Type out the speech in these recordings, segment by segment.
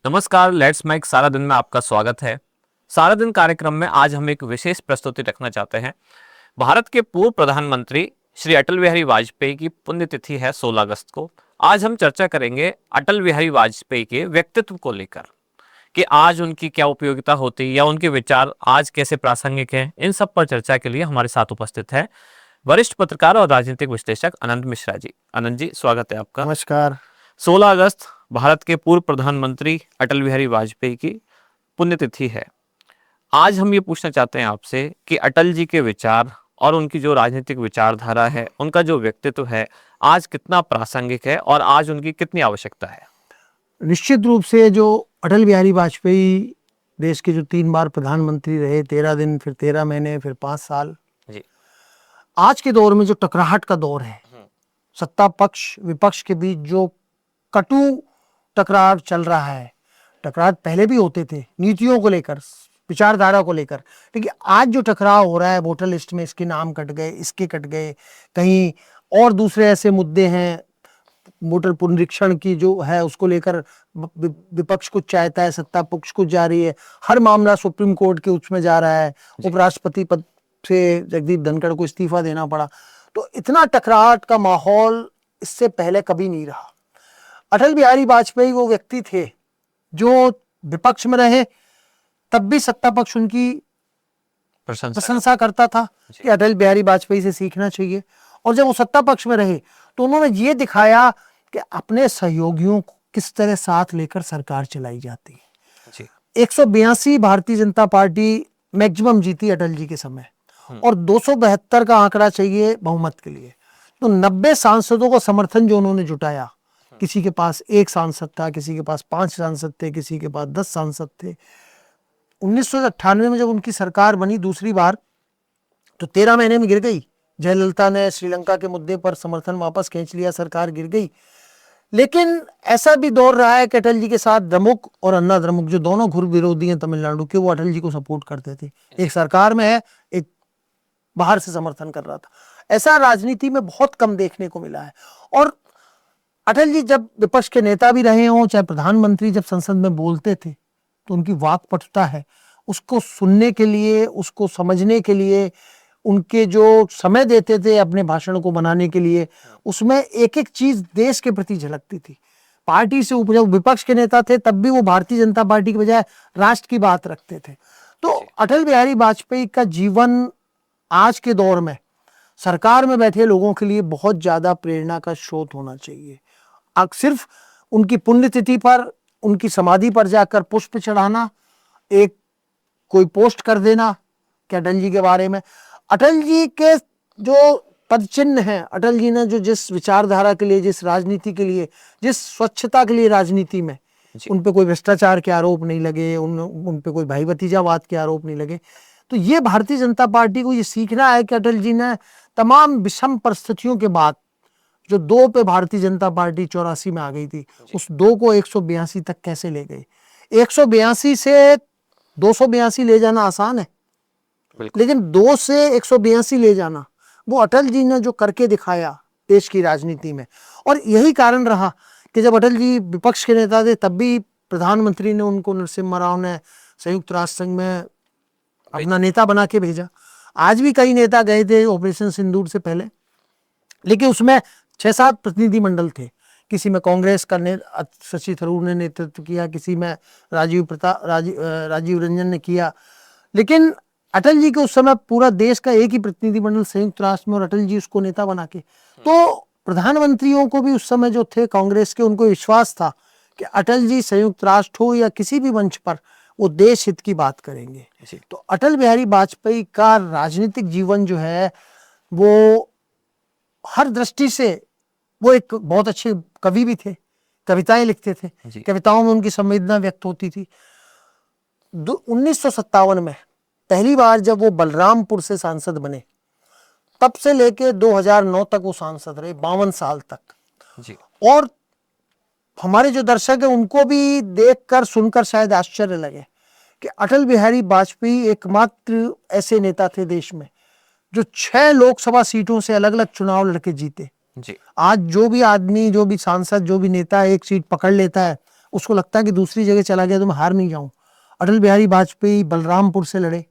नमस्कार, let's make सारा दिन में आपका स्वागत है। सारा दिन कार्यक्रम में आज हम एक विशेष प्रस्तुति रखना चाहते हैं। भारत के पूर्व प्रधानमंत्री श्री अटल बिहारी वाजपेयी की पुण्यतिथि है 16 अगस्त को। आज हम चर्चा करेंगे अटल बिहारी वाजपेयी के व्यक्तित्व को लेकर कि आज उनकी क्या उपयोगिता होती या उनके विचार आज कैसे प्रासंगिक हैं। इन सब पर चर्चा के लिए हमारे साथ उपस्थित है वरिष्ठ पत्रकार और राजनीतिक विश्लेषक अनंत मिश्रा जी। अनंत जी, स्वागत है आपका। नमस्कार। 16 अगस्त भारत के पूर्व प्रधानमंत्री अटल बिहारी वाजपेयी की पुण्यतिथि है। आज हम ये पूछना चाहते हैं आपसे कि अटल जी के विचार और उनकी जो राजनीतिक विचारधारा है, उनका जो व्यक्तित्व है, आज कितना प्रासंगिक है और आज उनकी कितनी आवश्यकता है। निश्चित रूप से जो अटल बिहारी वाजपेयी देश के जो 3 बार प्रधानमंत्री रहे, 13 दिन, फिर 13 महीने, फिर 5 साल जी। आज के दौर में जो टकराहट का दौर है, सत्ता पक्ष विपक्ष के बीच जो कटु टकराव चल रहा है, टकराव पहले भी होते थे नीतियों को लेकर, विचारधारा को लेकर, लेकिन आज जो टकराव हो रहा है वोटर लिस्ट में इसके नाम कट गए, इसके कट गए, कहीं और दूसरे ऐसे मुद्दे हैं, वोटर पुनरीक्षण की जो है उसको लेकर विपक्ष कुछ चाहता है, सत्ता पक्ष कुछ जा रही है, हर मामला सुप्रीम कोर्ट के उसमें जा रहा है, उपराष्ट्रपति पद से जगदीप धनखड़ को इस्तीफा देना पड़ा। तो इतना टकराहट का माहौल इससे पहले कभी नहीं रहा। अटल बिहारी वाजपेयी वो व्यक्ति थे जो विपक्ष में रहे तब भी सत्ता पक्ष उनकी प्रशंसा करता था कि अटल बिहारी वाजपेयी से सीखना चाहिए, और जब वो सत्ता पक्ष में रहे तो उन्होंने ये दिखाया कि अपने सहयोगियों को किस तरह साथ लेकर सरकार चलाई जाती है। 182 भारतीय जनता पार्टी मैक्सिमम जीती अटल जी के समय, और 272 का आंकड़ा चाहिए बहुमत के लिए। तो 90 सांसदों का समर्थन जो उन्होंने जुटाया, किसी के पास 1 सांसद था, किसी के पास 5 सांसद थे, किसी के पास 10 सांसद थे। 1998 में जब उनकी सरकार बनी दूसरी बार, तो 13 महीने में गिर गई। जयललिता ने श्रीलंका के मुद्दे पर समर्थन वापस खींच लिया, सरकार गिर गई। लेकिन ऐसा भी दौर रहा है कि अटल जी के साथ द्रमुक और अन्ना द्रमुक, जो दोनों घुर विरोधी हैं तमिलनाडु के, वो अटल जी को सपोर्ट करते थे। एक सरकार में है, एक बाहर से समर्थन कर रहा था। ऐसा राजनीति में बहुत कम देखने को मिला है। और अटल जी जब विपक्ष के नेता भी रहे हों, चाहे प्रधानमंत्री, जब संसद में बोलते थे तो उनकी वाक्पटुता है, उसको सुनने के लिए, उसको समझने के लिए, उनके जो समय देते थे अपने भाषण को बनाने के लिए, उसमें एक एक चीज देश के प्रति झलकती थी। पार्टी से ऊपर, जब विपक्ष के नेता थे तब भी वो भारतीय जनता पार्टी के बजाय राष्ट्र की बात रखते थे। तो अटल बिहारी वाजपेयी का जीवन आज के दौर में सरकार में बैठे लोगों के लिए बहुत ज्यादा प्रेरणा का स्रोत होना चाहिए। सिर्फ उनकी पुण्यतिथि पर, उनकी समाधि पर जाकर पुष्प चढ़ाना, एक कोई पोस्ट कर देना कि अटल जी के बारे में, अटल जी के जो पद चिन्ह हैं, अटल जी ने जो जिस विचारधारा के लिए, जिस राजनीति के लिए, जिस स्वच्छता के लिए राजनीति में, उन पे कोई भ्रष्टाचार के आरोप नहीं लगे, उन पे कोई भाई भतीजावाद के आरोप नहीं लगे। तो ये भारतीय जनता पार्टी को ये सीखना है कि अटल जी ने तमाम विषम परिस्थितियों के बाद, जो 2 पे भारतीय जनता पार्टी 84 में आ गई थी, उस 2 को 182 तक कैसे ले गए। 182 से 282 ले जाना आसान है, लेकिन 2 से 182 ले जाना, वो अटल जी ने जो करके दिखाया देश की राजनीति में। और यही कारण रहा कि जब अटल जी विपक्ष के नेता थे तब भी प्रधानमंत्री ने उनको, नरसिम्हा राव ने संयुक्त राष्ट्र संघ में अपना नेता बना के भेजा। आज भी कई नेता गए थे ऑपरेशन सिंदूर से पहले, लेकिन उसमें 6-7 प्रतिनिधिमंडल थे। किसी में कांग्रेस का शशि थरूर ने नेतृत्व किया, किसी में राजीव रंजन ने किया, लेकिन अटल जी के उस समय पूरा देश का एक ही प्रतिनिधिमंडल संयुक्त राष्ट्र में, और अटल जी उसको नेता बना के। तो प्रधानमंत्रियों को भी उस समय जो थे कांग्रेस के, उनको विश्वास था कि अटल जी संयुक्त राष्ट्र हो या किसी भी मंच पर वो देश हित की बात करेंगे। तो अटल बिहारी वाजपेयी का राजनीतिक जीवन जो है वो हर दृष्टि से, वो एक बहुत अच्छे कवि भी थे, कविताएं लिखते थे, कविताओं में उनकी संवेदना व्यक्त होती थी। 1957 में पहली बार जब वो बलरामपुर से सांसद बने, तब से लेके 2009 तक वो सांसद रहे, 52 साल तक। और हमारे जो दर्शक है उनको भी देखकर सुनकर शायद आश्चर्य लगे कि अटल बिहारी वाजपेयी एकमात्र ऐसे नेता थे देश में जो 6 लोकसभा सीटों से अलग अलग चुनाव लड़के जीते। आज जो भी आदमी, जो भी सांसद, जो भी नेता एक सीट पकड़ लेता है, उसको लगता है कि दूसरी जगह चला गया तो मैं हार नहीं जाऊं। अटल बिहारी वाजपेयी बलरामपुर से लड़े,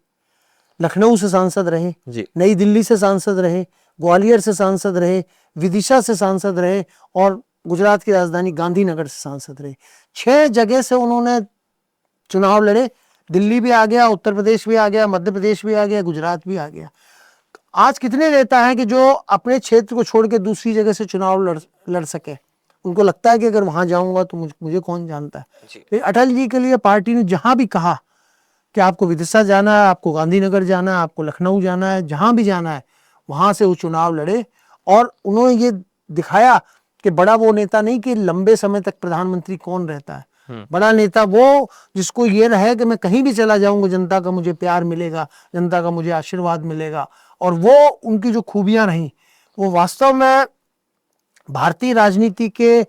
लखनऊ से सांसद रहे, जी। नई दिल्ली से सांसद रहे, ग्वालियर से सांसद रहे, विदिशा से सांसद रहे और गुजरात की राजधानी गांधीनगर से सांसद रहे। 6 जगह से उन्होंने चुनाव लड़े। दिल्ली भी आ गया, उत्तर प्रदेश भी आ गया, मध्य प्रदेश भी आ गया, गुजरात भी आ गया। आज कितने नेता हैं कि जो अपने क्षेत्र को छोड़ के दूसरी जगह से चुनाव लड़ सके? उनको लगता है कि अगर वहां जाऊंगा तो मुझे कौन जानता है। लेकिन अटल जी के लिए पार्टी ने जहां भी कहा कि आपको विदिशा जाना है, आपको गांधीनगर जाना है, आपको लखनऊ जाना है, जहां भी जाना है, वहां से वो चुनाव लड़े। और उन्होंने ये दिखाया कि बड़ा वो नेता नहीं कि लंबे समय तक प्रधानमंत्री कौन रहता है। बड़ा नेता वो जिसको ये रहे कि मैं कहीं भी चला जाऊंगा जनता का मुझे प्यार मिलेगा, जनता का मुझे आशीर्वाद मिलेगा। और वो उनकी जो खूबियां रही, वो वास्तव में भारतीय राजनीति के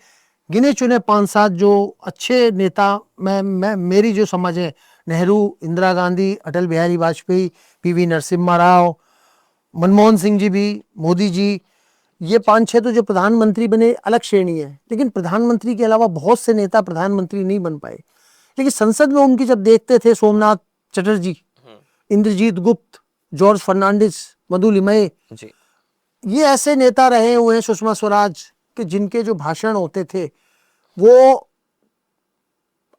गिने चुने 5-7 जो अच्छे नेता, मैं मेरी जो समझ है, नेहरू, इंदिरा गांधी, अटल बिहारी वाजपेयी, पीवी नरसिम्हा राव, मनमोहन सिंह जी भी, मोदी जी, ये 5-6 तो जो प्रधानमंत्री बने अलग श्रेणी है। लेकिन प्रधानमंत्री के अलावा बहुत से नेता प्रधानमंत्री नहीं बन पाए। लेकिन संसद में उनकी जब देखते थे, सोमनाथ चटर्जी, इंद्रजीत गुप्त, जॉर्ज फर्नांडिस, मधुलिमय, ये ऐसे नेता रहे हुए हैं, सुषमा स्वराज, कि जिनके जो भाषण होते थे वो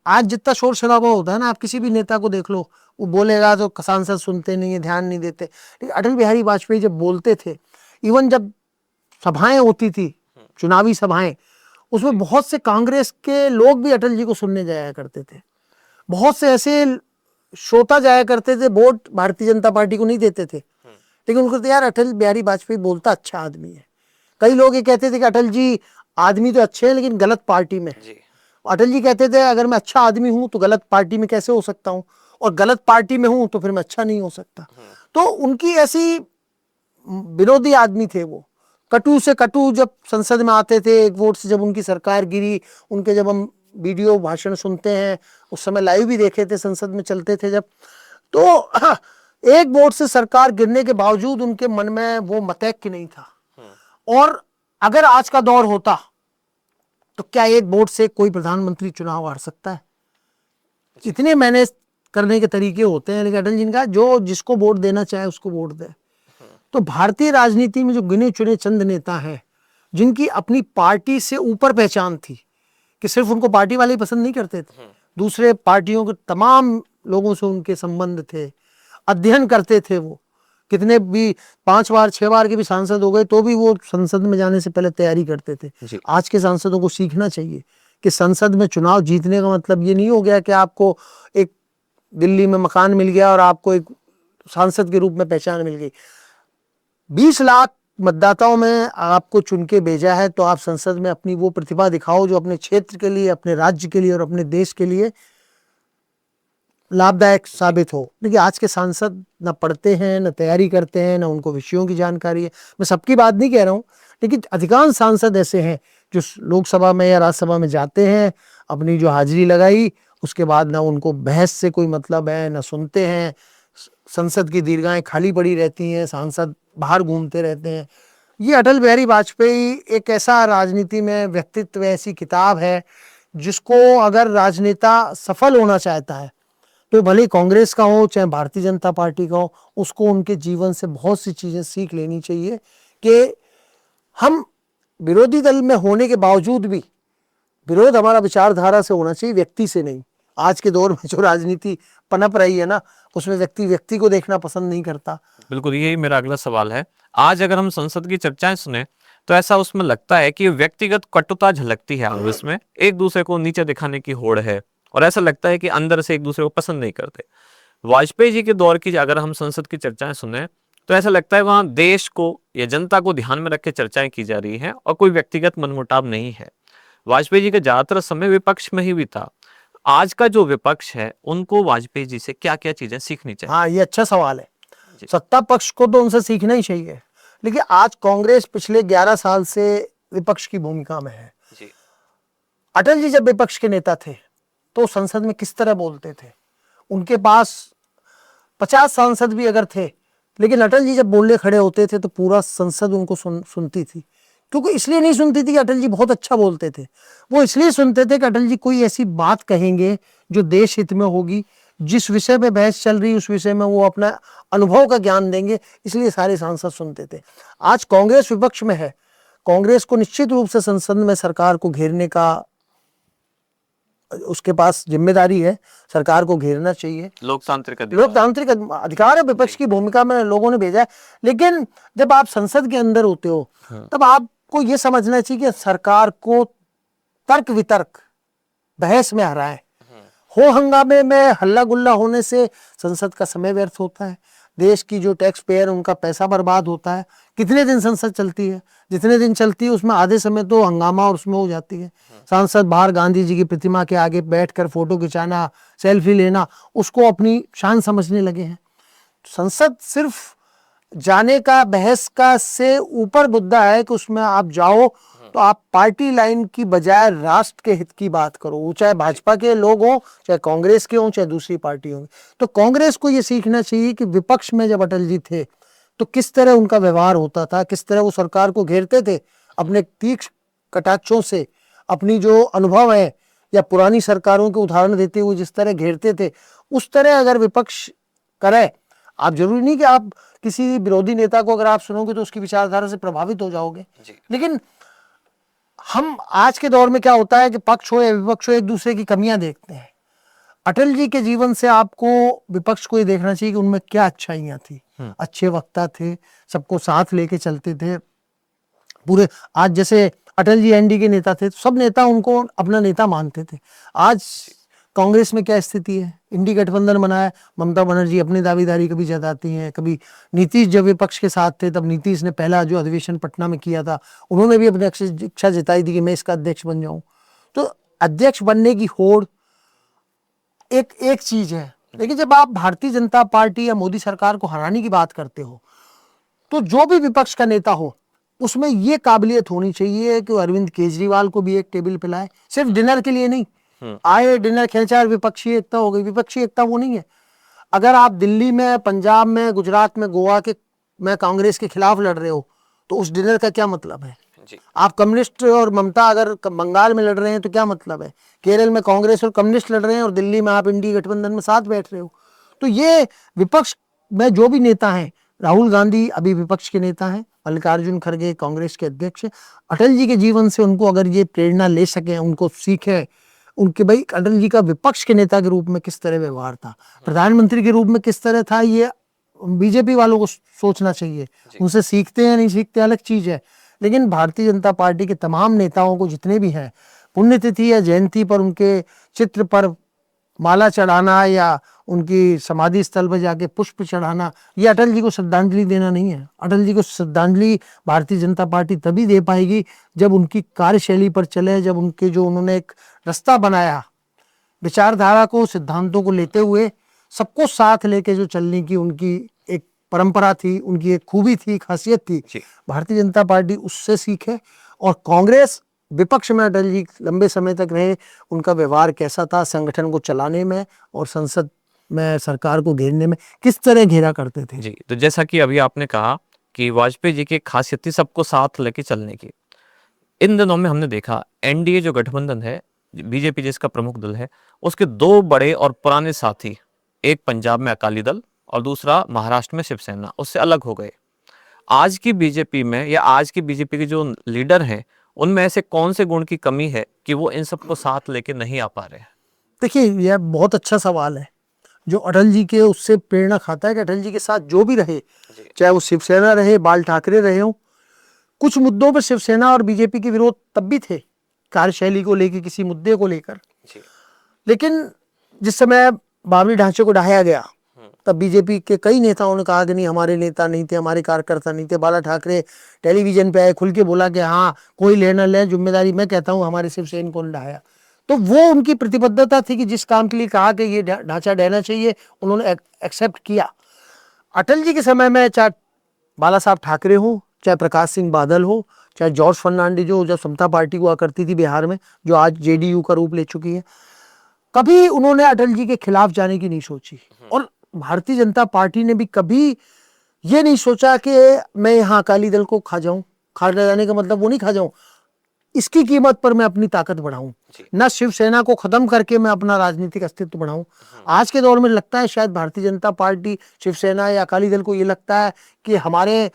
आज जितना शोर शराबा होता है ना, आप किसी भी नेता को देख लो, वो बोलेगा तो सांसद सुनते नहीं है, ध्यान नहीं देते। लेकिन अटल बिहारी वाजपेयी जब बोलते थे, इवन जब सभाएं होती थी, चुनावी सभाएं, उसमें बहुत से कांग्रेस के लोग भी अटल जी को सुनने जाया करते थे। बहुत से ऐसे श्रोता जाया करते थे, वोट भारतीय जनता पार्टी को नहीं देते थे, लेकिन उनको तो यार अटल बिहारी वाजपेयी बोलता अच्छा आदमी है। कई लोग ये कहते थे कि अटल जी आदमी तो अच्छे हैं लेकिन गलत पार्टी में। अटल जी कहते थे अगर मैं अच्छा आदमी हूं तो गलत पार्टी में कैसे हो सकता हूं, और गलत पार्टी में हूं तो फिर मैं अच्छा नहीं हो सकता। तो उनकी ऐसी विरोधी आदमी थे वो, कटु से कटु। जब संसद में आते थे, एक वोट से जब उनकी सरकार गिरी, उनके जब हम वीडियो भाषण सुनते हैं, उस समय लाइव भी देखे थे, संसद में चलते थे जब, तो एक वोट से सरकार गिरने के बावजूद उनके मन में वो मतैक्य नहीं था। और अगर आज का दौर होता तो क्या एक वोट से कोई प्रधानमंत्री चुनाव हार सकता है? इतने मैनेज करने के तरीके होते हैं। लेकिन अटल जी ने कहा जो जिसको वोट देना चाहे उसको वोट दे। तो भारतीय राजनीति में जो गिने चुने चंद नेता हैं जिनकी अपनी पार्टी से ऊपर पहचान थी, कि सिर्फ उनको पार्टी वाले ही पसंद नहीं करते थे, दूसरे पार्टियों के तमाम लोगों से उनके संबंध थे, अध्ययन करते थे। वो कितने भी 5 बार 6 बार के भी सांसद हो गए तो भी वो संसद में जाने से पहले तैयारी करते थे। आज के सांसदों को सीखना चाहिए कि संसद में चुनाव जीतने का मतलब ये नहीं हो गया कि आपको एक दिल्ली में मकान मिल गया और आपको एक सांसद के रूप में पहचान मिल गई। 20 लाख मतदाताओं में आपको चुन के भेजा है तो आप संसद में अपनी वो प्रतिभा दिखाओ जो अपने क्षेत्र के लिए, अपने राज्य के लिए और अपने देश के लिए लाभदायक साबित हो। देखिए आज के सांसद न पढ़ते हैं, न तैयारी करते हैं, न उनको विषयों की जानकारी है। मैं सबकी बात नहीं कह रहा हूँ, लेकिन अधिकांश सांसद ऐसे हैं जो लोकसभा में या राज्यसभा में जाते हैं, अपनी जो हाजिरी लगाई उसके बाद ना उनको बहस से कोई मतलब है, न सुनते हैं, संसद की दीर्घाएं खाली पड़ी रहती हैं, सांसद बाहर घूमते रहते हैं। ये अटल बिहारी वाजपेयी एक ऐसा राजनीति में व्यक्तित्व, ऐसी किताब है जिसको अगर राजनेता सफल होना चाहता है तो भले कांग्रेस का हो चाहे भारतीय जनता पार्टी का हो, उसको उनके जीवन से बहुत सी चीजें सीख लेनी चाहिए कि हम विरोधी दल में होने के बावजूद भी विरोध हमारा विचारधारा से होना चाहिए, व्यक्ति से नहीं। आज के दौर में जो राजनीति पनप रही है ना, उसमें व्यक्ति को देखना पसंद नहीं करता। बिल्कुल, यही मेरा अगला सवाल है। आज अगर हम संसद की चर्चाएं सुने तो ऐसा उसमें लगता है कि व्यक्तिगत कटुता झलकती है और इसमें एक दूसरे को नीचे दिखाने की होड़ है, और ऐसा लगता है कि अंदर से एक दूसरे को पसंद नहीं करते। वाजपेयी जी के दौर की अगर हम संसद की चर्चाएं सुने तो ऐसा लगता है वहां देश को या जनता को ध्यान में रख के चर्चाएं की जा रही हैं और कोई व्यक्तिगत मनमुटाव नहीं है। वाजपेयी जी का ज्यादातर समय विपक्ष में ही बीता। आज का जो विपक्ष है उनको वाजपेयी जी से क्या क्या चीजें सीखनी चाहिए? हाँ, ये अच्छा सवाल है। सत्ता पक्ष को तो उनसे सीखना ही चाहिए, लेकिन आज कांग्रेस पिछले 11 साल से विपक्ष की भूमिका में है। अटल जी जब विपक्ष के नेता थे तो संसद में किस तरह बोलते थे, उनके पास 50 सांसद भी अगर थे, लेकिन अटल जी जब बोलने खड़े होते थे तो पूरा संसद उनको सुनती थी, क्योंकि इसलिए नहीं सुनती थी कि अटल जी बहुत अच्छा बोलते थे, वो इसलिए सुनते थे कि अटल जी कोई ऐसी बात कहेंगे जो देश हित में होगी, जिस विषय पे बहस चल रही उस विषय में वो अपना अनुभव का ज्ञान देंगे, इसलिए सारे सांसद सुनते थे। आज कांग्रेस विपक्ष में है, कांग्रेस को निश्चित रूप से संसद में सरकार को घेरने का उसके पास जिम्मेदारी है, सरकार को घेरना चाहिए, लोकतांत्रिक अधिकार। लोकतांत्रिक अधिकार है, विपक्ष की भूमिका में लोगों ने भेजा है। लेकिन जब आप संसद के अंदर होते हो तब आपको यह समझना चाहिए कि सरकार को तर्क वितर्क बहस में हराए। हो हंगामे में हल्ला गुल्ला होने से संसद का समय व्यर्थ होता है, देश की जो टैक्स पेयर उनका पैसा बर्बाद होता है। कितने दिन संसद चलती है, जितने दिन चलती है उसमें आधे समय तो हंगामा और उसमें हो जाती है। सांसद बाहर गांधी जी की प्रतिमा के आगे बैठकर फोटो खिंचाना, सेल्फी लेना, उसको अपनी शान समझने लगे हैं। संसद सिर्फ जाने का बहस का से ऊपर मुद्दा है कि उसमें आप जाओ तो आप पार्टी लाइन की बजाय राष्ट्र के हित की बात करो, वो चाहे भाजपा के लोग हों, चाहे कांग्रेस के हों, चाहे दूसरी पार्टी हों। तो कांग्रेस को ये सीखना चाहिए कि विपक्ष में जब अटल जी थे तो किस तरह उनका व्यवहार होता था, किस तरह वो सरकार को घेरते थे अपने तीक्ष्ण कटाक्षों से, अपनी जो अनुभव है या पुरानी सरकारों के उदाहरण देते हुए जिस तरह घेरते थे, उस तरह अगर विपक्ष करे। आप जरूरी नहीं कि आप किसी विरोधी नेता को अगर आप सुनोगे तो उसकी विचारधारा से प्रभावित हो जाओगे, लेकिन हम आज के दौर में क्या होता है कि पक्ष हो या विपक्ष हो एक दूसरे की कमियां देखते हैं। अटल जी के जीवन से आपको विपक्ष को ये देखना चाहिए कि उनमें क्या अच्छाइयां थी। अच्छे वक्ता थे, सबको साथ लेके चलते थे पूरे। आज जैसे अटल जी एनडीए के नेता थे, सब नेता उनको अपना नेता मानते थे। आज कांग्रेस में क्या स्थिति है, इंडी गठबंधन बनाया, ममता बनर्जी अपनी दावेदारी कभी जताती हैं, कभी नीतीश जब विपक्ष के साथ थे तब नीतीश ने पहला जो अधिवेशन पटना में किया था उन्होंने भी अपनी इच्छा जताई थी कि मैं इसका अध्यक्ष बन जाऊं। तो अध्यक्ष बनने की होड़ एक चीज है, लेकिन जब आप भारतीय जनता पार्टी या मोदी सरकार को हराने की बात करते हो तो जो भी विपक्ष का नेता हो उसमें यह काबिलियत होनी चाहिए कि अरविंद केजरीवाल को भी एक टेबल पे लाए, सिर्फ डिनर के लिए नहीं। आए डिनर खेचा, विपक्षी एकता हो गई, विपक्षी एकता वो नहीं है। अगर आप दिल्ली में, पंजाब में, गुजरात में, गोवा के में कांग्रेस के खिलाफ लड़ रहे हो तो उस डिनर का क्या मतलब है जी। आप कम्युनिस्ट और ममता अगर बंगाल में लड़ रहे हैं तो क्या मतलब है, केरल में कांग्रेस और कम्युनिस्ट लड़ रहे हैं और दिल्ली में आप इंडी गठबंधन में साथ बैठ रहे हो। तो ये विपक्ष में जो भी नेता हैं, राहुल गांधी अभी विपक्ष के नेता हैं, मल्लिकार्जुन खड़गे कांग्रेस के अध्यक्ष हैं, अटल जी के जीवन से उनको अगर ये प्रेरणा ले सके, उनको सीखे उनके भाई अटल जी का विपक्ष के नेता के रूप में किस तरह व्यवहार था, प्रधानमंत्री के रूप में किस तरह था, ये बीजेपी वालों को सोचना चाहिए। उनसे सीखते हैं नहीं सीखते अलग चीज है, लेकिन भारतीय जनता पार्टी के तमाम नेताओं को जितने भी हैं, पुण्यतिथि या जयंती पर उनके चित्र पर माला चढ़ाना या उनकी समाधि स्थल पर जाके पुष्प चढ़ाना, ये अटल जी को श्रद्धांजलि देना नहीं है। अटल जी को श्रद्धांजलि भारतीय जनता पार्टी तभी दे पाएगी जब उनकी कार्यशैली पर चले, जब उनके जो उन्होंने एक रास्ता बनाया, विचारधारा को, सिद्धांतों को लेते हुए सबको साथ लेके जो चलने की उनकी एक परंपरा थी, उनकी एक खूबी थी, खासियत थी, भारतीय जनता पार्टी उससे सीखे। और कांग्रेस विपक्ष में अटल जी लंबे समय तक रहे, उनका व्यवहार कैसा था संगठन को चलाने में और संसद में सरकार को घेरने में, किस तरह घेरा करते थे जी। तो जैसा कि अभी आपने कहा कि वाजपेयी जी की खासियत थी सबको साथ लेके चलने की। इन दिनों में हमने देखा एनडीए जो गठबंधन है, बीजेपी जिसका प्रमुख दल है, उसके दो बड़े और पुराने साथी, एक पंजाब में अकाली दल और दूसरा महाराष्ट्र में शिवसेना, उससे अलग हो गए। आज की बीजेपी में या आज की बीजेपी के जो लीडर हैं उनमें ऐसे कौन से गुण की कमी है कि वो इन सबको साथ लेके नहीं आ पा रहे हैं? देखिए, यह बहुत अच्छा सवाल है जो अटल जी के उससे प्रेरणा खाता है कि अटल जी के साथ जो भी रहे, चाहे वो शिवसेना रहे, बाल ठाकरे रहे हो, कुछ मुद्दों पर शिवसेना और बीजेपी के विरोध तब भी थे, कार्यशैली को लेकर, किसी मुद्दे को लेकर। लेकिन जिस समय बाबरी ढांचे को ढाया गया तब बीजेपी के कई नेताओं ने कहा कि नहीं, हमारे नेता नहीं थे, हमारे कार्यकर्ता नहीं थे। बाला ठाकरे टेलीविजन पे आए, खुल के बोला कि हाँ कोई लेना ले, जिम्मेदारी मैं कहता हूँ हमारे शिवसैनिकों ने ढाया। तो वो उनकी प्रतिबद्धता थी कि जिस काम के लिए कहा कि ये ढांचा ढहना चाहिए, उन्होंने एक्सेप्ट किया। अटल जी के समय में चाहे बाला साहब ठाकरे हो, चाहे प्रकाश सिंह बादल हो, चाहे जॉर्ज फर्नांडिस जो जब समता पार्टी हुआ करती थी बिहार में, जो आज जेडीयू का रूप ले चुकी है, कभी उन्होंने अटल जी के खिलाफ जाने की नहीं सोची। और भारतीय जनता पार्टी ने भी कभी ये नहीं सोचा कि मैं यहाँ अकाली दल को खा जाऊं, खा जाने का मतलब वो नहीं खा जाऊं, इसकी कीमत पर मैं अपनी ताकत बढ़ाऊं, न शिवसेना को खत्म करके मैं अपना राजनीतिक अस्तित्व बढ़ाऊं। आज के दौर में लगता है शायद भारतीय जनता पार्टी, शिवसेना या अकाली दल को ये लगता है कि हमारे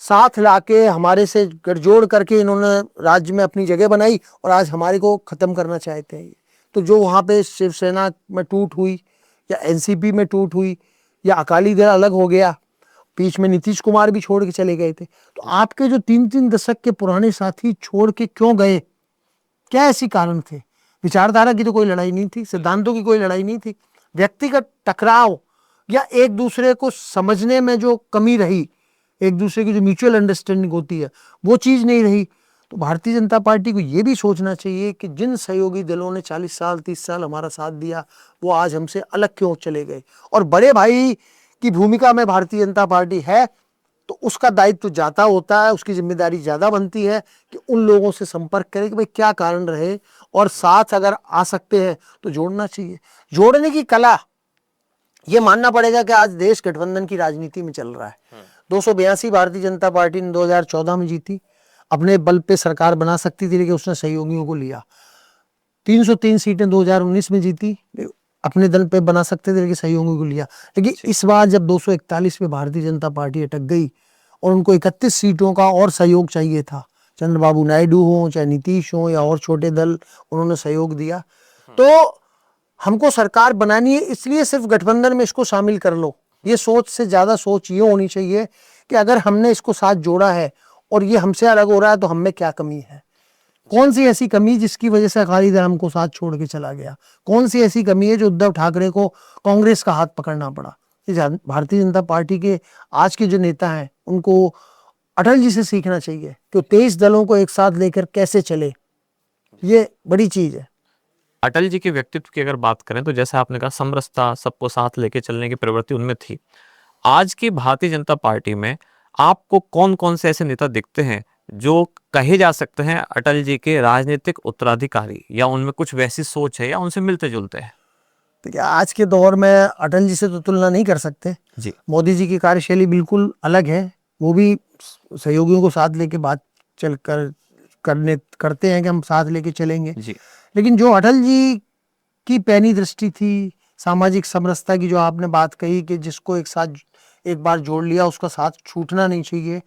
साथ लाके, हमारे से गठजोड़ करके इन्होंने राज्य में अपनी जगह बनाई और आज हमारे को खत्म करना चाहते हैं। तो जो वहां पे शिवसेना में टूट हुई या एनसीपी में टूट हुई या अकाली दल अलग हो गया, बीच में नीतीश कुमार भी छोड़ के चले गए थे, तो आपके जो 3-3 दशक के पुराने साथी छोड़ के क्यों गए? क्या ऐसी कारण थे? विचारधारा की तो कोई लड़ाई नहीं थी, सिद्धांतों की कोई लड़ाई नहीं थी, व्यक्तिगत टकराव या एक दूसरे को समझने में जो कमी रही, एक दूसरे की जो म्यूचुअल अंडरस्टैंडिंग होती है वो चीज नहीं रही। तो भारतीय जनता पार्टी को ये भी सोचना चाहिए कि जिन सहयोगी दलों ने 40 साल 30 साल हमारा साथ दिया, वो आज हमसे अलग क्यों चले गए। और बड़े भाई की भूमिका में भारतीय जनता पार्टी है, तो उसका दायित्व ज्यादा होता है, उसकी जिम्मेदारी ज्यादा बनती है कि उन लोगों से संपर्क करें कि भाई क्या कारण रहे, और साथ अगर आ सकते हैं तो जोड़ना चाहिए। जोड़ने की कला, ये मानना पड़ेगा कि आज देश गठबंधन की राजनीति में चल रहा है। 282 भारतीय जनता पार्टी ने 2014 में जीती, अपने बल पे सरकार बना सकती थी लेकिन उसने सहयोगियों को लिया। 303 सीटें 2019 में जीती, अपने दल पे बना सकते थे लेकिन सहयोगियों को लिया। लेकिन इस बार जब 241 पे भारतीय जनता पार्टी अटक गई और उनको 31 सीटों का और सहयोग चाहिए था, चंद्रबाबू नायडू हो चाहे नीतीश हो या और छोटे दल, उन्होंने सहयोग दिया। तो हमको सरकार बनानी है, इसलिए सिर्फ गठबंधन में इसको शामिल कर लो, ये सोच से ज्यादा सोच ये होनी चाहिए कि अगर हमने इसको साथ जोड़ा है और ये हमसे अलग हो रहा है तो हमें क्या कमी है, कौन सी ऐसी कमी जिसकी वजह से अकाली दल हमको साथ छोड़ के चला गया, कौन सी ऐसी कमी है जो उद्धव ठाकरे को कांग्रेस का हाथ पकड़ना पड़ा। भारतीय जनता पार्टी के आज के जो नेता हैं उनको अटल जी से सीखना चाहिए कि 23 दलों को एक साथ लेकर कैसे चले, ये बड़ी चीज है। अटल जी के व्यक्तित्व की अगर बात करें तो जैसे आपने कहा समरसता, सबको साथ लेके चलने की प्रवृत्ति उनमें थी। आज की भारतीय जनता पार्टी में आपको कौन कौन से ऐसे नेता दिखते हैं जो कहे जा सकते हैं अटल जी के राजनीतिक उत्तराधिकारी, या उनमें कुछ वैसी सोच है या उनसे मिलते जुलते हैं? देखिए, आज के दौर में अटल जी से तो तुलना नहीं कर सकते जी। मोदी जी की कार्यशैली बिल्कुल अलग है, वो भी सहयोगियों को साथ लेके बात चल कर करते हैं कि हम साथ लेके चलेंगे जी। लेकिन जो अटल जी की पैनी दृष्टि थी, सामाजिक समरसता की जो आपने बात कही कि जिसको एक साथ एक बार जोड़ लिया उसका साथ छूटना नहीं चाहिए,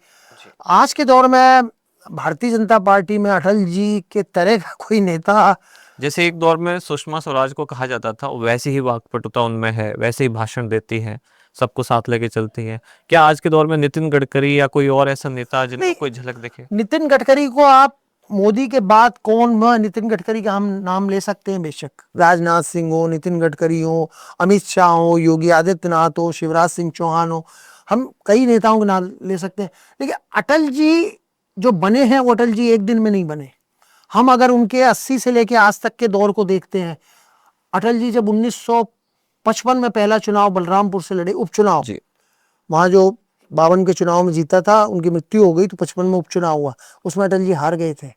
आज के दौर में भारतीय जनता पार्टी में अटल जी के तरह का कोई नेता, जैसे एक दौर में सुषमा स्वराज को कहा जाता था, वैसी ही वाक्पटुता उनमें है, वैसे ही भाषण देती है, सबको साथ लेके चलती है। क्या आज के दौर में नितिन गडकरी या कोई और ऐसा नेता जिनको कोई झलक दिखे? नितिन गडकरी को आप मोदी के बाद कौन, नितिन गडकरी का हम नाम ले सकते हैं, बेशक राजनाथ सिंह हो, नितिन गडकरी हो, अमित शाह हो, योगी आदित्यनाथ हो, शिवराज सिंह चौहान हो, हम कई नेताओं के नाम ले सकते हैं। लेकिन अटल जी जो बने हैं वो अटल जी एक दिन में नहीं बने। हम अगर उनके 80 से लेके आज तक के दौर को देखते हैं, अटल जी जब 1955 में पहला चुनाव बलरामपुर से लड़े, उपचुनाव, वहां जो 52 के चुनाव में जीता था, उनकी मृत्यु हो गई तो 55 में उपचुनाव हुआ, उसमें अटल जी हार गए थे।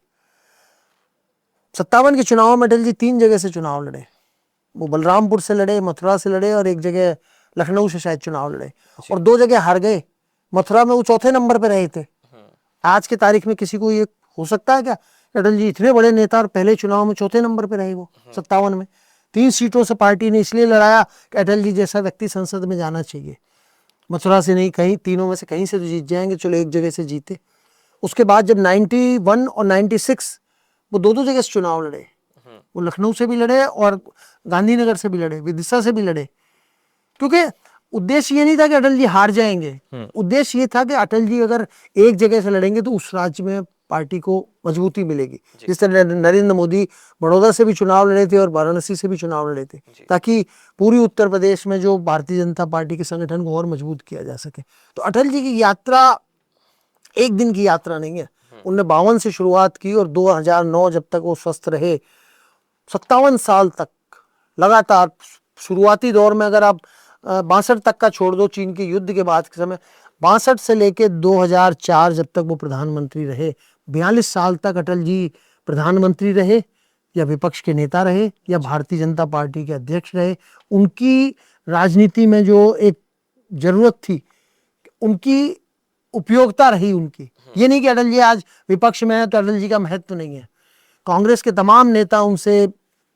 57 के चुनाव में अटल जी 3 जगह से चुनाव लड़े, वो बलरामपुर से लड़े, मथुरा से लड़े और एक जगह लखनऊ से शायद चुनाव लड़े, और 2 जगह हार गए। मथुरा में वो चौथे नंबर पे रहे थे। आज के तारीख में किसी को ये हो सकता है क्या, अटल जी इतने बड़े नेता और पहले चुनाव में चौथे नंबर पे रहे वो 57 में। 3 सीटों से पार्टी ने इसलिए लड़ाया कि अटल जी जैसा व्यक्ति संसद में जाना चाहिए। मथुरा से नहीं, कहीं तीनों में से कहीं से तो जीत जाएंगे, चलो एक जगह से जीते। उसके बाद जब 91 और 96 वो 2 जगह से चुनाव लड़े, वो लखनऊ से भी लड़े और गांधीनगर से भी लड़े, विदिशा से भी लड़े, क्योंकि उद्देश्य ये नहीं था कि अटल जी हार जाएंगे, उद्देश्य ये था कि अटल जी अगर एक जगह से लड़ेंगे तो उस राज्य में पार्टी को मजबूती मिलेगी। जिस तरह नरेंद्र मोदी बड़ौदा से भी चुनाव लड़े थे और वाराणसी से भी चुनाव लड़े थे, ताकि पूरी उत्तर प्रदेश में जो भारतीय जनता पार्टी के संगठन को और मजबूत किया जा सके। तो अटल जी की यात्रा एक दिन की यात्रा नहीं है। उन्होंने 52 से शुरुआत की और 2009 जब तक वो स्वस्थ रहे, 57 साल तक लगातार। शुरुआती दौर में अगर आप 62 तक का छोड़ दो, चीन के युद्ध के बाद के समय, 62 से लेके 2004 जब तक वो प्रधानमंत्री रहे, 42 साल तक अटल जी प्रधानमंत्री रहे या विपक्ष के नेता रहे या भारतीय जनता पार्टी के अध्यक्ष रहे। उनकी राजनीति में जो एक जरूरत थी, उनकी उपयोगिता रही उनकी। ये नहीं कि अटल जी आज विपक्ष में है तो अटल जी का महत्व नहीं है। कांग्रेस के तमाम नेता उनसे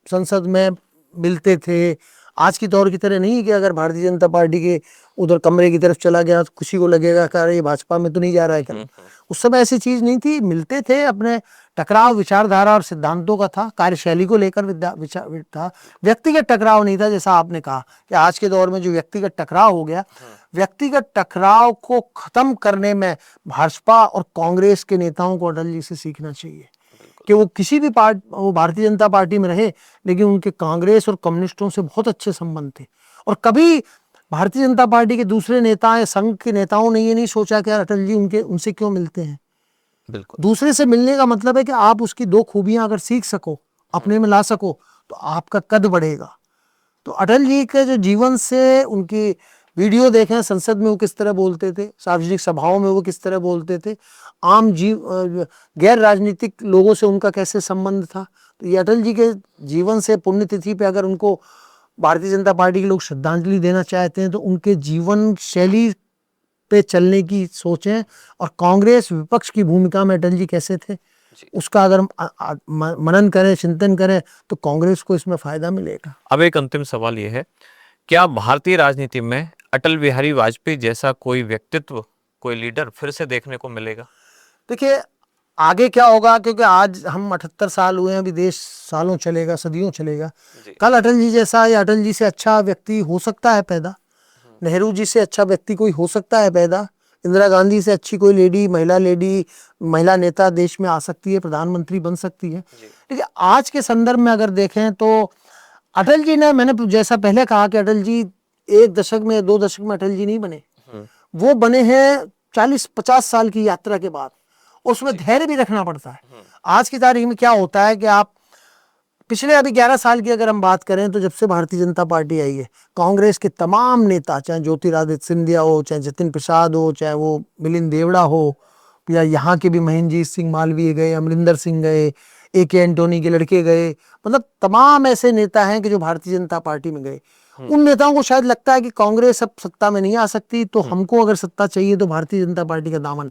संसद में मिलते थे। आज की दौर की तरह नहीं कि अगर भारतीय जनता पार्टी के उधर कमरे की तरफ चला गया तो किसी को लगेगा कि अरे ये भाजपा में तो नहीं जा रहा है क्या। उस समय ऐसी चीज नहीं थी, मिलते थे, अपने टकराव विचारधारा और सिद्धांतों का था, कार्यशैली को लेकर विचार था, व्यक्तिगत टकराव नहीं था। जैसा आपने कहा कि आज के दौर में जो व्यक्तिगत टकराव हो गया, व्यक्तिगत टकराव को खत्म करने में भाजपा और कांग्रेस के नेताओं को अटल जी से सीखना चाहिए कि वो किसी भी वो भारतीय जनता पार्टी में रहे, लेकिन उनके कांग्रेस और कम्युनिस्टों से बहुत अच्छे संबंध थे। और कभी भारतीय जनता पार्टी के दूसरे नेता या संघ के नेताओं ने ये नहीं सोचा कि यार अटल जी उनसे क्यों मिलते हैं। बिल्कुल। दूसरे से मिलने का मतलब है कि आप उसकी दो खूबियां अगर सीख सको, अपने में ला सको, तो आपका कद बढ़ेगा। तो अटल जी के जो जीवन से, उनकी वीडियो देखें, संसद में वो किस तरह बोलते थे, सार्वजनिक सभाओं में वो किस तरह बोलते थे, आम गैर राजनीतिक लोगों से उनका कैसे संबंध था। तो ये अटल जी के जीवन से पुण्यतिथि पे अगर उनको भारतीय जनता पार्टी के लोग श्रद्धांजलि देना चाहते हैं तो उनके जीवन शैली पे चलने की सोचें, और कांग्रेस विपक्ष की भूमिका में अटल जी कैसे थे उसका अगर मनन करें, चिंतन करें, तो कांग्रेस को इसमें फायदा मिलेगा। अब एक अंतिम सवाल ये है, क्या भारतीय राजनीति में अटल बिहारी वाजपेयी जैसा कोई व्यक्तित्व, कोई लीडर फिर से देखने को मिलेगा? देखिए आगे क्या होगा, क्योंकि आज हम 78 साल हुए हैं, अभी देश सालों चलेगा, सदियों चलेगा। कल अटल जी जैसा या अटल जी से अच्छा व्यक्ति हो सकता है पैदा, नेहरू जी से अच्छा व्यक्ति कोई हो सकता है पैदा, इंदिरा गांधी से अच्छी कोई महिला नेता देश में आ सकती है, प्रधानमंत्री बन सकती है। लेकिन आज के संदर्भ में अगर देखें तो अटल जी ने, मैंने जैसा पहले कहा कि अटल जी 1 दशक में 2 दशक में अटल जी नहीं बने, वो बने हैं 40-50 साल की यात्रा के बाद। उसमें धैर्य भी रखना पड़ता है। आज की तारीख में क्या होता है कि आप पिछले अभी 11 साल की अगर हम बात करें तो जब से भारतीय जनता पार्टी आई है, कांग्रेस के तमाम नेता, चाहे ज्योतिरादित्य सिंधिया हो, चाहे जतिन प्रसाद हो, चाहे वो मिलिंद देवड़ा हो, या यहाँ के भी महेंद्रजीत सिंह मालवीय गए, अमरिंदर सिंह गए, AK एंटोनी के लड़के गए, मतलब तमाम ऐसे नेता हैं कि जो भारतीय जनता पार्टी में गए। उन नेताओं को शायद लगता है कि कांग्रेस अब सत्ता में नहीं आ सकती, तो हमको अगर सत्ता चाहिए तो भारतीय जनता पार्टी का दामन।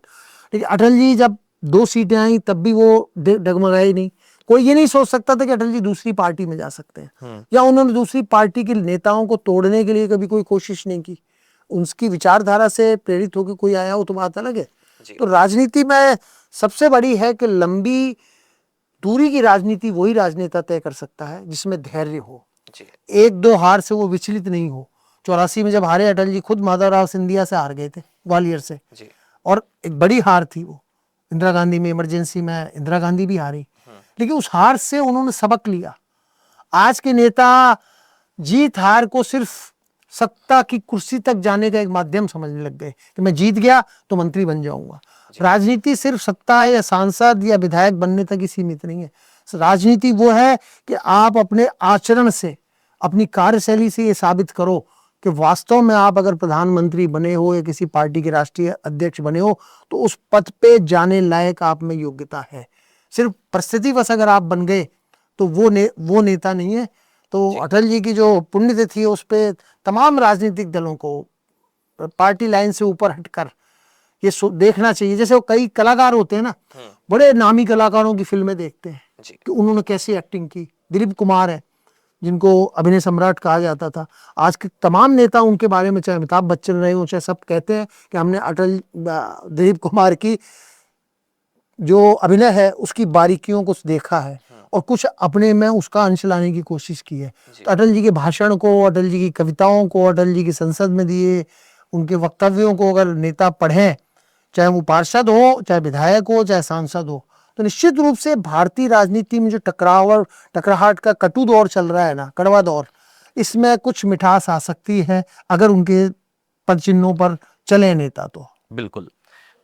लेकिन अटल जी जब 2 सीटें आई तब भी वो डगमगाए नहीं। कोई ये नहीं सोच सकता था कि अटल जी दूसरी पार्टी में जा सकते हैं, या उन्होंने दूसरी पार्टी के नेताओं को तोड़ने के लिए कभी कोई कोशिश नहीं की। उनकी विचारधारा से प्रेरित होकर कोई आया हो तो बात अलग है। तो राजनीति में सबसे बड़ी है कि लंबी दूरी की राजनीति वही राजनेता तय कर सकता है जिसमें धैर्य हो, 1-2 हार से वो विचलित नहीं हो। 84 में जब हारे अटल जी, खुद माधवराव सिंधिया से हार गए थे, ग्वालियर से, और एक बड़ी हार थी वो। इंदिरा गांधी में इमरजेंसी में इंदिरा गांधी भी हारी, लेकिन उस हार से उन्होंने सबक लिया। आज के नेता जीत हार को सिर्फ सत्ता की कुर्सी तक जाने का एक माध्यम समझने लग गए कि मैं जीत गया तो मंत्री बन जाऊंगा। राजनीति सिर्फ सत्ता या सांसद या विधायक बनने तक ही सीमित नहीं है। राजनीति वो है कि आप अपने आचरण से, अपनी कार्यशैली से ये साबित करो कि वास्तव में आप अगर प्रधानमंत्री बने हो या किसी पार्टी के राष्ट्रीय अध्यक्ष बने हो तो उस पद पे जाने लायक आप में योग्यता है। सिर्फ परिस्थितिवश अगर आप बन गए तो वो नेता नहीं है। तो अटल जी की जो पुण्यतिथि है उस पे तमाम राजनीतिक दलों को पार्टी लाइन से ऊपर हटकर ये देखना चाहिए। जैसे वो कई कलाकार होते हैं ना, बड़े नामी कलाकारों की फिल्में देखते हैं कि उन्होंने कैसी एक्टिंग की। दिलीप कुमार है जिनको अभिनय सम्राट कहा जाता था। आज के तमाम नेता उनके बारे में, चाहे अमिताभ बच्चन रहे हो, चाहे सब कहते हैं कि हमने दिलीप कुमार की जो अभिनय है उसकी बारीकियों को देखा है और कुछ अपने में उसका अंश लाने की कोशिश की है। तो अटल जी के भाषण को, अटल जी की कविताओं को, अटल जी की संसद में दिए उनके वक्तव्यों को अगर नेता पढ़ें, चाहे वो पार्षद हो, चाहे विधायक हो, चाहे सांसद हो, तो निश्चित रूप से भारतीय राजनीति में जो टकराव और टकराहट का कटु दौर चल रहा है ना, कड़वा दौर, इसमें कुछ मिठास आ सकती है अगर उनके पद चिन्हों पर चले नेता तो। बिल्कुल।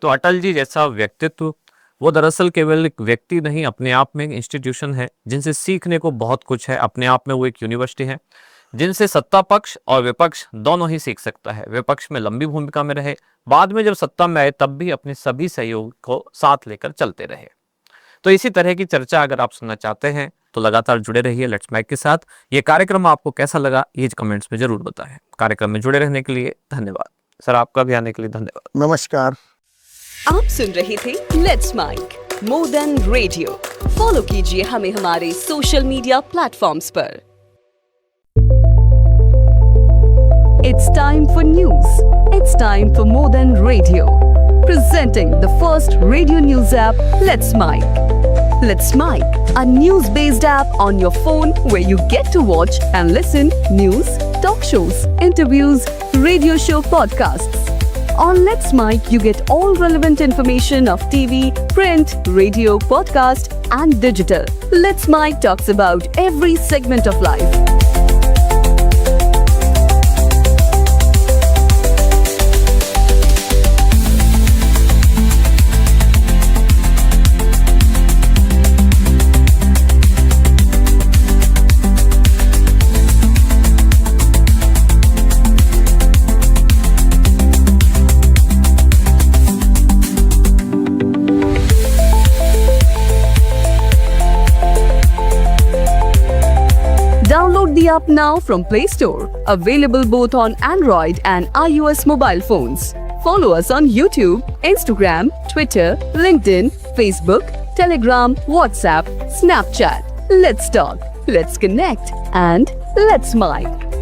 तो अटल जी जैसा व्यक्तित्व वो दरअसल केवल एक व्यक्ति नहीं, अपने आप में एक इंस्टीट्यूशन है जिनसे सीखने को बहुत कुछ है। अपने आप में वो एक यूनिवर्सिटी है जिनसे सत्ता पक्ष और विपक्ष दोनों ही सीख सकता है। विपक्ष में लंबी भूमिका में रहे, बाद में जब सत्ता में आए तब भी अपने सभी सहयोग को साथ लेकर चलते रहे। तो इसी तरह की चर्चा अगर आप सुनना चाहते हैं तो लगातार जुड़े रहिए लेट्स मैक के साथ। ये कार्यक्रम आपको कैसा लगा ये कमेंट्स में जरूर बताएं। कार्यक्रम में जुड़े रहने के लिए धन्यवाद। सर आपका भी आने के लिए धन्यवाद। नमस्कार। आप सुन रहे थे let's mic more than radio. Follow कीजिए हमें हमारे सोशल मीडिया प्लेटफॉर्म्स पर। It's time for news. It's time for more than radio. Presenting the first radio news app, Let's Mic. Let's Mic, a news-based app on your phone where you get to watch and listen news, talk shows, interviews, radio show podcasts. On Let's Mic, you get all relevant information of TV, print, radio, podcast, and digital. Let's Mic talks about every segment of life. Download the app now from Play Store. Available both on Android and iOS mobile phones. Follow us on YouTube, Instagram, Twitter, LinkedIn, Facebook, Telegram, WhatsApp, Snapchat. Let's talk, let's connect, and let's mic.